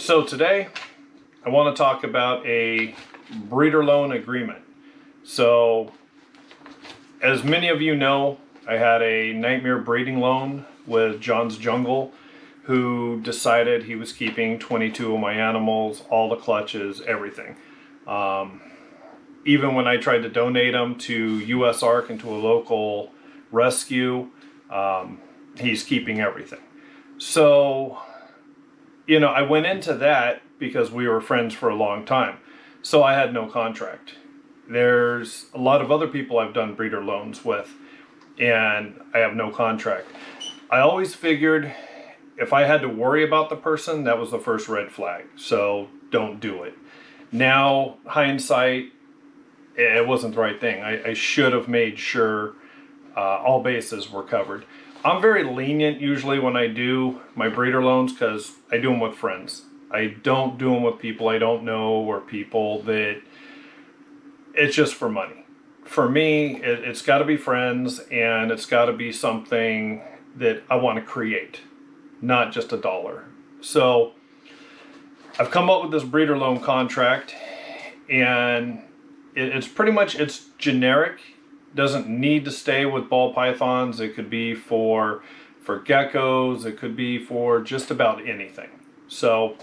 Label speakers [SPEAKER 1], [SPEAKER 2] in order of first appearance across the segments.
[SPEAKER 1] So today I want to talk about a breeder loan agreement. So as many of you know, I had a nightmare breeding loan with John's Jungle, who decided he was keeping 22 of my animals, all the clutches, everything. Even when I tried to donate them to US Ark and to a local rescue, he's keeping everything. So, you know, I went into that because we were friends for a long time. So I had no contract. There's a lot of other people I've done breeder loans with, and I have no contract. I always figured if I had to worry about the person, that was the first red flag. So don't do it. Now, hindsight, it wasn't the right thing. I should have made sure all bases were covered. I'm very lenient usually when I do my breeder loans because I do them with friends. I don't do them with people I don't know or people that it's just for money. For me, it's got to be friends, and it's got to be something that I want to create, not just a dollar. So I've come up with this breeder loan contract, and it's pretty much, it's generic. Doesn't need to stay with ball pythons. It could be for geckos. It could be for just about anything. So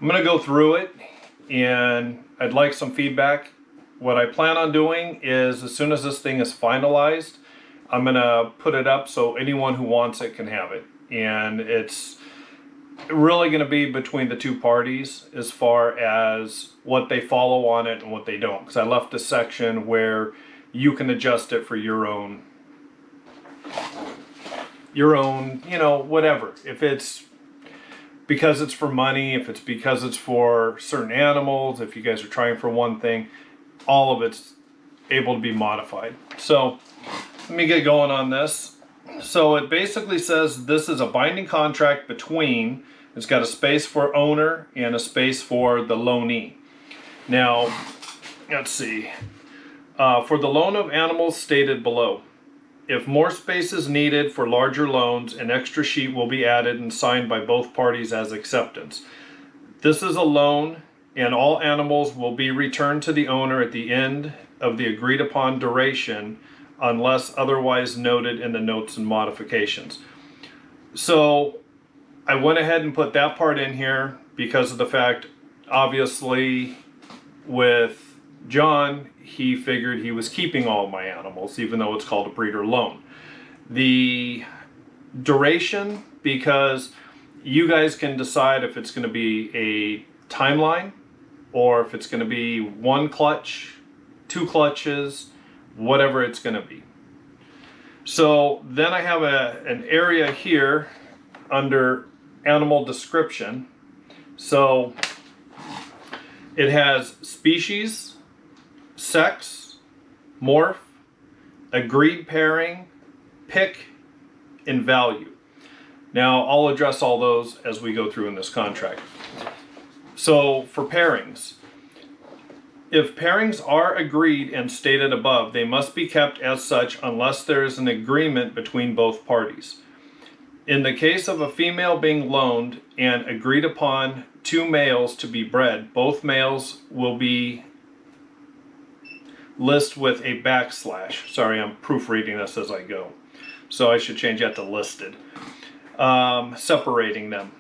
[SPEAKER 1] I'm going to go through it, and I'd like some feedback. What I plan on doing is, as soon as this thing is finalized, I'm going to put it up so anyone who wants it can have it. And it's really going to be between the two parties as far as what they follow on it and what they don't. Because I left a section where you can adjust it for your own, you know, whatever. If it's because it's for money, if it's because it's for certain animals, if you guys are trying for one thing, all of it's able to be modified. So let me get going on this. So it basically says this is a binding contract between, it's got a space for owner and a space for the loanee. Now, let's see. For the loan of animals stated below, if more space is needed for larger loans, an extra sheet will be added and signed by both parties as acceptance. This is a loan, and all animals will be returned to the owner at the end of the agreed upon duration unless otherwise noted in the notes and modifications. So I went ahead and put that part in here because of the fact, obviously, with John, he figured he was keeping all of my animals, even though it's called a breeder loan. The duration, because you guys can decide if it's going to be a timeline or if it's going to be one clutch, two clutches, whatever it's going to be. So then I have an area here under animal description. So it has species, sex, morph, agreed pairing, pick, and value. Now I'll address all those as we go through in this contract. So for pairings, if pairings are agreed and stated above, they must be kept as such unless there is an agreement between both parties. In the case of a female being loaned and agreed upon two males to be bred, both males will be list with a backslash. Sorry, I'm proofreading this as I go. So I should change that to listed. Separating them.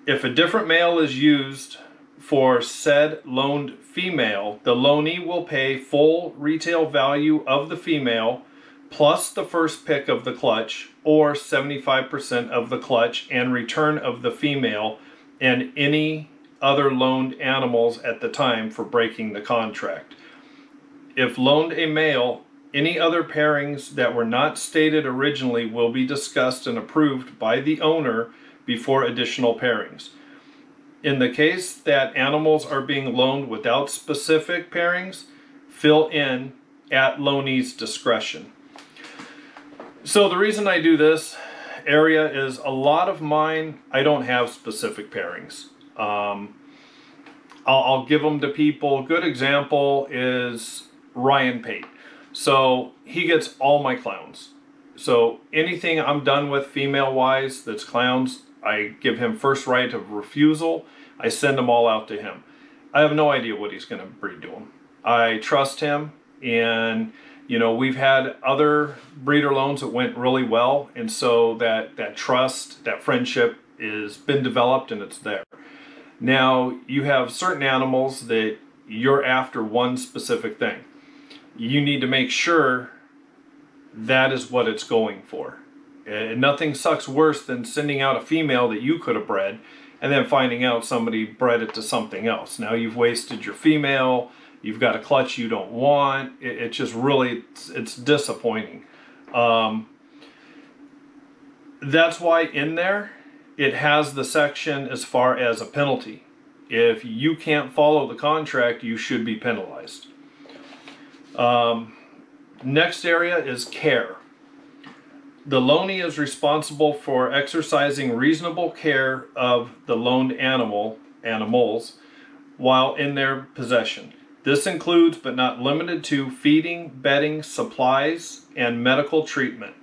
[SPEAKER 1] If a different male is used for said loaned female, the loanee will pay full retail value of the female plus the first pick of the clutch, or 75% of the clutch and return of the female and any other loaned animals at the time for breaking the contract. If loaned a male, any other pairings that were not stated originally will be discussed and approved by the owner before additional pairings. In the case that animals are being loaned without specific pairings, fill in at loanee's discretion. So the reason I do this area is a lot of mine, I don't have specific pairings. I'll give them to people. Good example is Ryan Pate. So he gets all my clowns. So anything I'm done with female wise that's clowns, I give him first right of refusal. I send them all out to him. I have no idea what he's going to breed to them. I trust him, and you know, we've had other breeder loans that went really well, and so that trust, that friendship is been developed and it's there. Now, you have certain animals that you're after one specific thing. You need to make sure that is what it's going for. And nothing sucks worse than sending out a female that you could have bred and then finding out somebody bred it to something else. Now you've wasted your female, you've got a clutch you don't want. It just really, it's disappointing. That's why in there, it has the section as far as a penalty. If you can't follow the contract, you should be penalized. Next area is care. The loanee is responsible for exercising reasonable care of the loaned animals while in their possession. This includes, but not limited to, feeding, bedding, supplies, and medical treatment.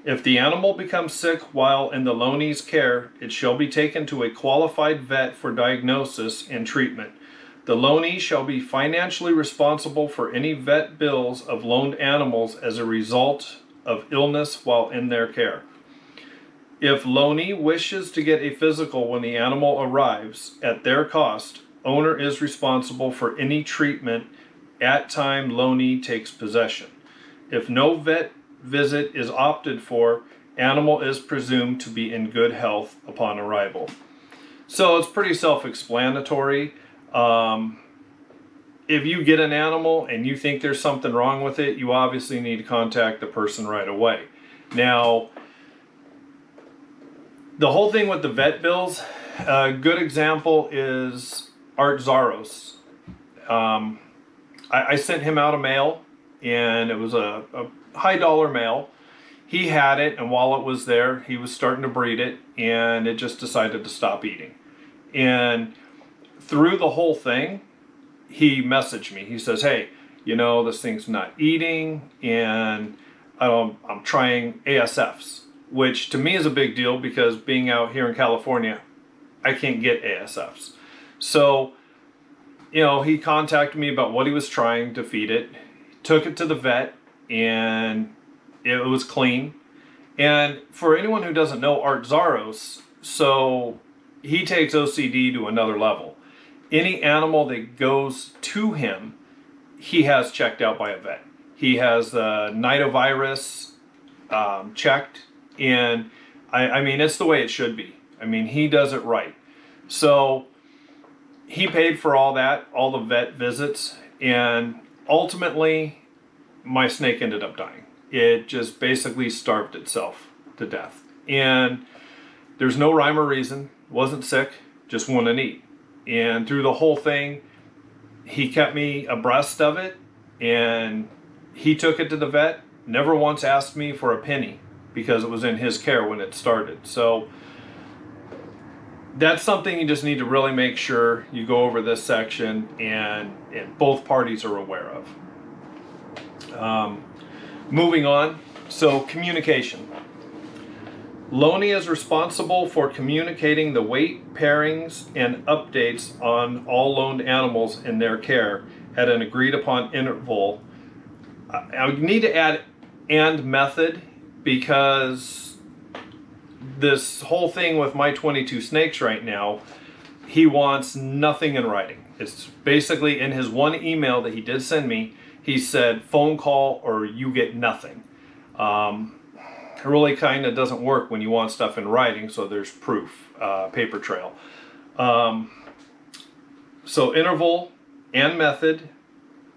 [SPEAKER 1] If the animal becomes sick while in the loanee's care, it shall be taken to a qualified vet for diagnosis and treatment. The loanee shall be financially responsible for any vet bills of loaned animals as a result of illness while in their care. If loanee wishes to get a physical when the animal arrives at their cost, owner is responsible for any treatment at time loanee takes possession. If no vet visit is opted for, animal is presumed to be in good health upon arrival. So it's pretty self-explanatory. If you get an animal and you think there's something wrong with it, you obviously need to contact the person right away. Now, the whole thing with the vet bills, a good example is Art Zaros. I sent him out a mail, and it was a high dollar mail. He had it, and while it was there, he was starting to breed it, and it just decided to stop eating. And through the whole thing, he messaged me. He says, hey, you know, this thing's not eating, and I'm trying ASFs, which to me is a big deal because being out here in California, I can't get ASFs. So, you know, he contacted me about what he was trying to feed it, took it to the vet, and it was clean. And for anyone who doesn't know Art Zaros, so he takes OCD to another level. Any animal that goes to him, he has checked out by a vet. He has the nidovirus checked, and I mean, it's the way it should be. I mean, he does it right. So he paid for all that, all the vet visits, and ultimately my snake ended up dying. It just basically starved itself to death. And there's no rhyme or reason. Wasn't sick, just wouldn't eat. And through the whole thing, he kept me abreast of it, and he took it to the vet, never once asked me for a penny because it was in his care when it started. So that's something you just need to really make sure you go over this section and both parties are aware of. Moving on, so communication. Loanee is responsible for communicating the weight, pairings, and updates on all loaned animals in their care at an agreed upon interval. I need to add "and method" because this whole thing with my 22 snakes right now, he wants nothing in writing. It's basically in his one email that he did send me, he said phone call or you get nothing. It really kind of doesn't work when you want stuff in writing, so there's proof, paper trail. So interval and method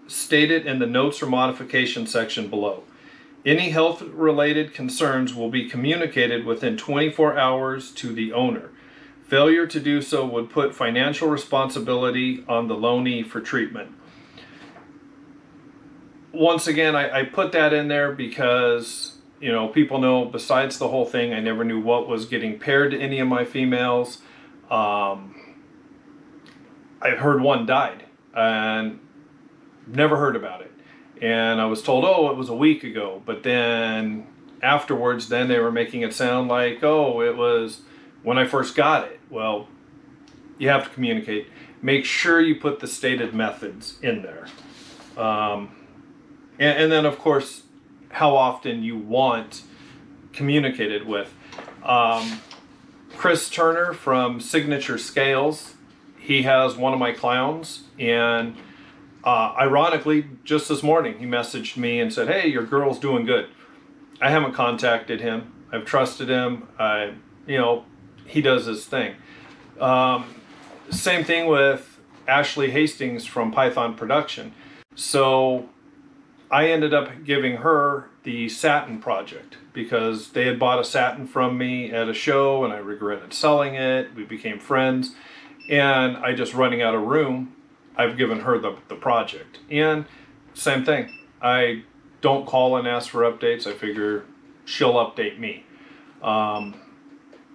[SPEAKER 1] stated in the notes or modification section below. Any health-related concerns will be communicated within 24 hours to the owner. Failure to do so would put financial responsibility on the loanee for treatment. Once again, I put that in there because, you know, people know besides the whole thing, I never knew what was getting paired to any of my females. I've heard one died and never heard about it. And I was told, oh, it was a week ago. But then afterwards, then they were making it sound like, oh, it was when I first got it. Well, you have to communicate. Make sure you put the stated methods in there. And then, of course, how often you want communicated with. Chris Turner from Signature Scales, he has one of my clowns, and ironically, just this morning, he messaged me and said, "Hey, your girl's doing good." I haven't contacted him. I've trusted him. You know, he does his thing. Same thing with Ashley Hastings from Python Production. So I ended up giving her the satin project because they had bought a satin from me at a show and I regretted selling it. We became friends, and I just running out of room, I've given her the project. And same thing, I don't call and ask for updates. I figure she'll update me.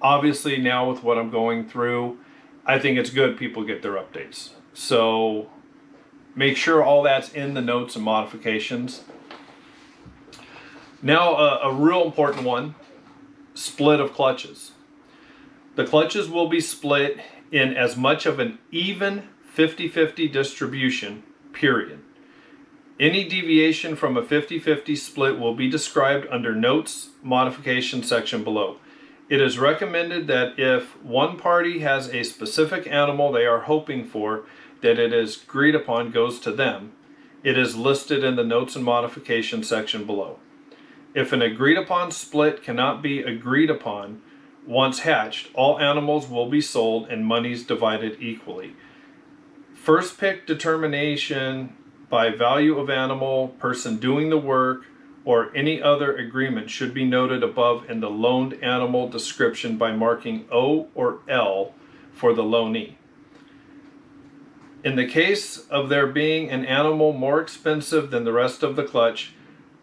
[SPEAKER 1] Obviously now with what I'm going through, I think it's good people get their updates. So make sure all that's in the notes and modifications. Now a real important one, split of clutches. The clutches will be split in as much of an even 50-50 distribution, period. Any deviation from a 50-50 split will be described under Notes Modification section below. It is recommended that if one party has a specific animal they are hoping for, that it is agreed upon goes to them. It is listed in the Notes and Modification section below. If an agreed upon split cannot be agreed upon, once hatched, all animals will be sold and monies divided equally. First pick determination by value of animal, person doing the work, or any other agreement should be noted above in the loaned animal description by marking O or L for the loanee. In the case of there being an animal more expensive than the rest of the clutch,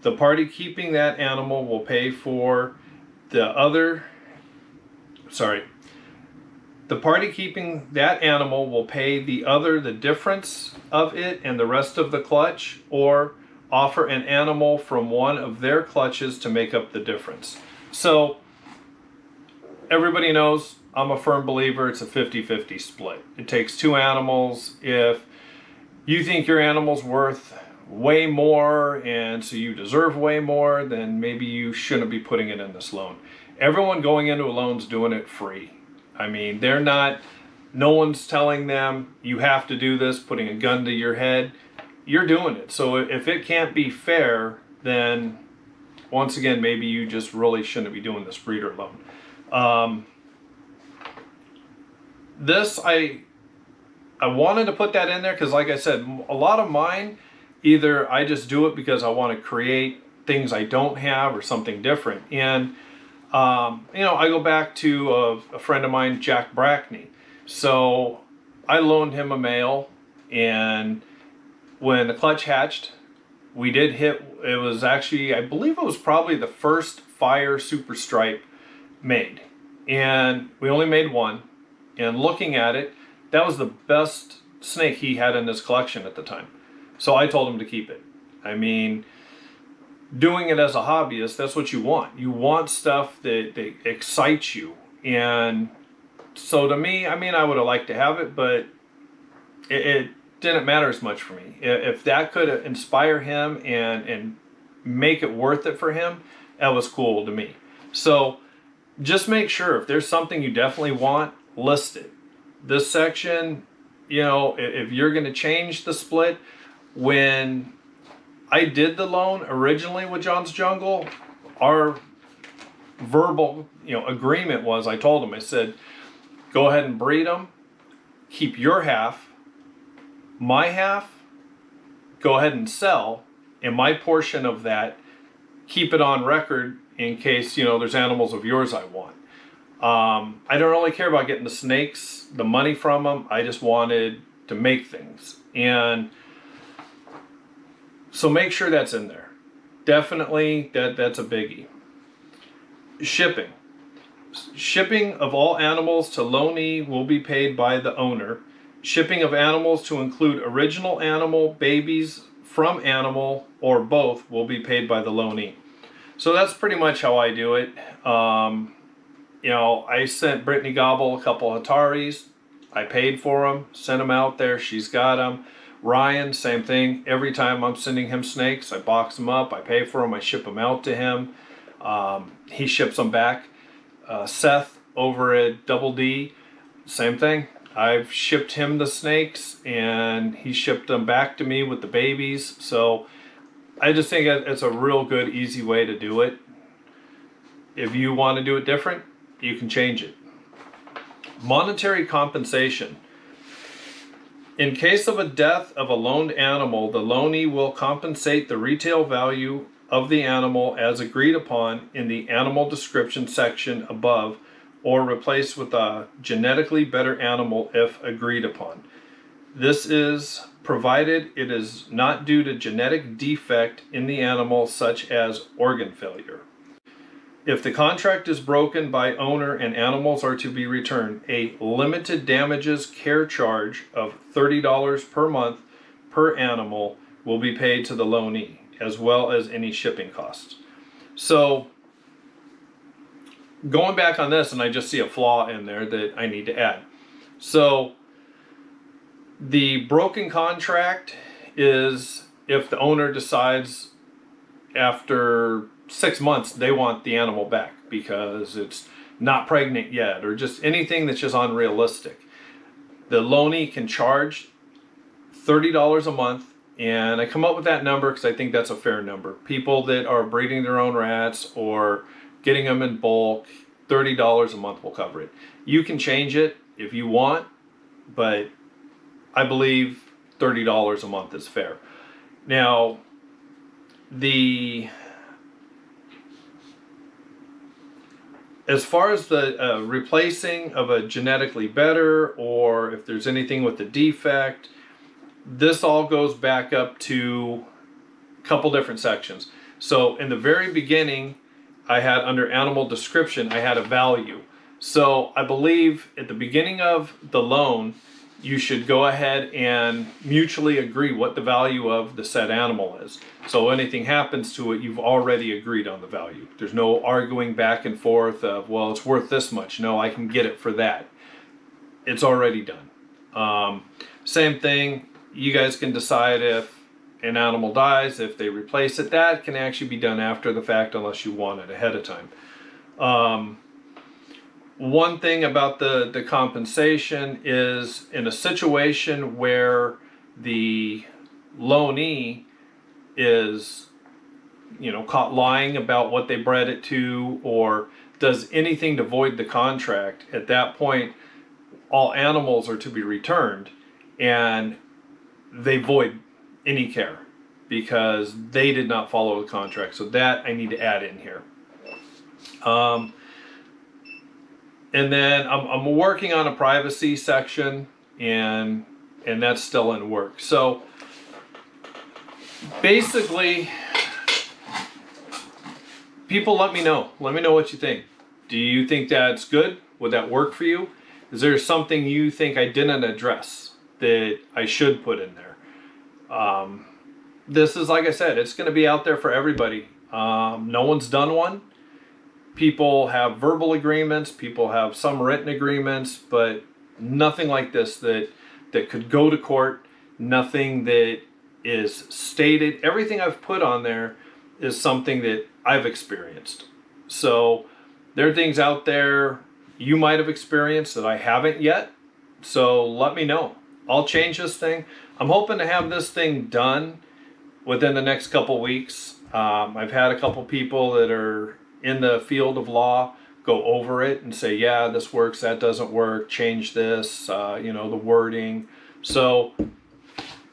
[SPEAKER 1] the party keeping that animal will pay for the other, the party keeping that animal will pay the other the difference of it and the rest of the clutch, or offer an animal from one of their clutches to make up the difference. So everybody knows I'm a firm believer it's a 50-50 split. It takes two animals. If you think your animal's worth way more and so you deserve way more, then maybe you shouldn't be putting it in this loan. Everyone going into a loan's doing it free. I mean, they're not, no one's telling them you have to do this, putting a gun to your head. You're doing it. So if it can't be fair, then once again, maybe you just really shouldn't be doing this breeder loan. This, I wanted to put that in there because, like I said, a lot of mine, either I just do it because I want to create things I don't have or something different. And, you know, I go back to a friend of mine, Jack Brackney. So I loaned him a male, and when the clutch hatched, we did hit, it was actually, I believe it was probably the first Fire Super Stripe made. And we only made one. And looking at it, that was the best snake he had in his collection at the time. So I told him to keep it. I mean, doing it as a hobbyist, that's what you want. You want stuff that excites you. And so to me, I mean, I would have liked to have it, but it didn't matter as much for me. If that could inspire him and make it worth it for him, that was cool to me. So just make sure if there's something you definitely want, list it. This section, you know, if you're going to change the split, when I did the loan originally with John's Jungle, our verbal, you know, agreement was, I told him, I said, go ahead and breed them, keep your half, my half, go ahead and sell, and my portion of that, keep it on record in case, you know, there's animals of yours I want. I don't really care about getting the snakes, the money from them. I just wanted to make things. And so make sure that's in there. Definitely, that's a biggie. Shipping. Shipping of all animals to loanee will be paid by the owner. Shipping of animals to include original animal, babies from animal, or both will be paid by the loanee. So that's pretty much how I do it. You know, I sent Brittany Gobble a couple Ataris. I paid for them, sent them out there. She's got them. Ryan, same thing. Every time I'm sending him snakes, I box them up, I pay for them, I ship them out to him. He ships them back. Seth over at Double D, same thing. I've shipped him the snakes and he shipped them back to me with the babies. So I just think it's a real good, easy way to do it. If you want to do it different, you can change it. Monetary compensation. In case of a death of a loaned animal, the loanee will compensate the retail value of the animal as agreed upon in the animal description section above, or replace with a genetically better animal if agreed upon. This is provided it is not due to genetic defect in the animal such as organ failure. If the contract is broken by owner and animals are to be returned, a limited damages care charge of $30 per month per animal will be paid to the loanee, as well as any shipping costs. So, going back on this, and I just see a flaw in there that I need to add. So, the broken contract is if the owner decides after 6 months they want the animal back because it's not pregnant yet, or just anything that's just unrealistic. The loanee can charge $30 a month, and I come up with that number because I think that's a fair number. People that are breeding their own rats or getting them in bulk, $30 a month will cover it. You can change it if you want, but I believe $30 a month is fair. Now, as far as the replacing of a genetically better, or if there's anything with the defect, this all goes back up to a couple different sections. So in the very beginning, I had under animal description, I had a value. So I believe at the beginning of the loan, you should go ahead and mutually agree what the value of the said animal is. So anything happens to it, you've already agreed on the value. There's no arguing back and forth of, well, it's worth this much. No, I can get it for that. It's already done. Same thing, you guys can decide if an animal dies, if they replace it. That can actually be done after the fact unless you want it ahead of time. One thing about the compensation is in a situation where the loanee is, you know, caught lying about what they bred it to, or does anything to void the contract, at that point all animals are to be returned and they void any care because they did not follow the contract. So that I need to add in here. And then I'm working on a privacy section, and that's still in work. So basically, people let me know. Let me know what you think. Do you think that's good? Would that work for you? Is there something you think I didn't address that I should put in there? This is, like I said, it's going to be out there for everybody. No one's done one. People have verbal agreements, people have some written agreements, but nothing like this that could go to court, nothing that is stated. Everything I've put on there is something that I've experienced. So there are things out there you might have experienced that I haven't yet. So let me know. I'll change this thing. I'm hoping to have this thing done within the next couple weeks. I've had a couple people that are in the field of law go over it and say, yeah, this works, that doesn't work, change this, you know, the wording. So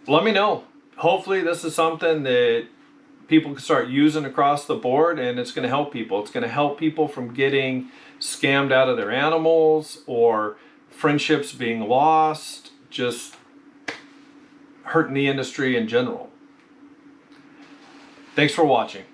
[SPEAKER 1] let me know. Hopefully this is something that people can start using across the board, and it's going to help people. It's going to help people from getting scammed out of their animals or friendships being lost, just hurting the industry in general. Thanks for watching.